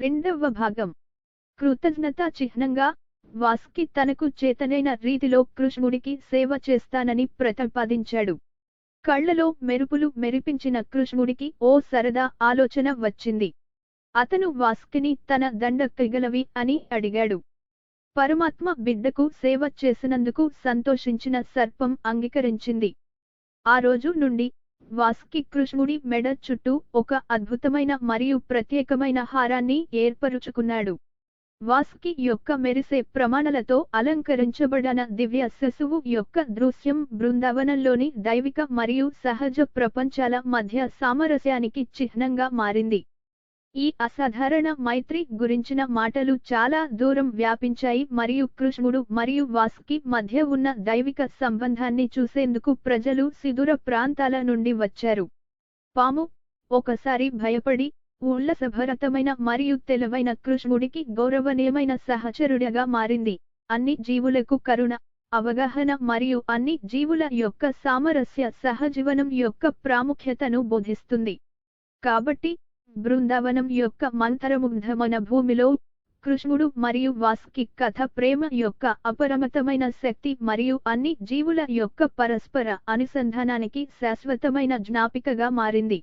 రెండవ భాగం. కృతజ్ఞతా చిహ్నంగా వాసుకి తనకు చేతనైన రీతిలో కృష్ణుడికి సేవ చేస్తానని ప్రతిపాదించాడు. కళ్లలో మెరుపులు మెరిపించిన కృష్ణుడికి ఓ సరదా ఆలోచన వచ్చింది. అతను వాసుకిని తన దండ కైగలవి అని అడిగాడు. పరమాత్మ బిడ్డకు సేవ చేసినందుకు సంతోషించిన సర్పం అంగీకరించింది. ఆ రోజు నుండి వాసుకి కృష్ణుడి మెడ చుట్టూ ఒక అద్భుతమైన మరియు ప్రత్యేకమైన హారాన్ని ఏర్పరుచుకున్నాడు. వాసుకి యొక్క మెరిసే ప్రమాణాలతో అలంకరించబడిన దివ్య శిశువు యొక్క దృశ్యం బృందావనంలోని దైవిక మరియు సహజ ప్రపంచాల మధ్య సామరస్యానికి చిహ్నంగా మారింది. ఈ అసాధారణ మైత్రి గురించిన మాటలు చాలా దూరం వ్యాపించాయి మరియు కృష్ణుడు మరియు వాసుకి మధ్య ఉన్న దైవిక సంబంధాన్ని చూసేందుకు ప్రజలు సుదూర ప్రాంతాల నుండి వచ్చారు. పాము ఒకసారి భయపడి ఉల్లాసభరితమైన మరియు తెలివైన కృష్ణుడికి గౌరవనీయమైన సహచరుడిగా మారింది. అన్ని జీవులకు కరుణ, అవగాహన మరియు అన్ని జీవుల యొక్క సామరస్య సహజీవనం యొక్క ప్రాముఖ్యతను బోధిస్తుంది. కాబట్టి బృందావనం యొక్క మంతరముగ్ధమైన భూమిలో కృష్ణుడు మరియు వాసుకి కథ ప్రేమ యొక్క అపరిమితమైన శక్తి మరియు అన్ని జీవుల యొక్క పరస్పర అనుసంధానానికి శాశ్వతమైన జ్ఞాపికగా మారింది.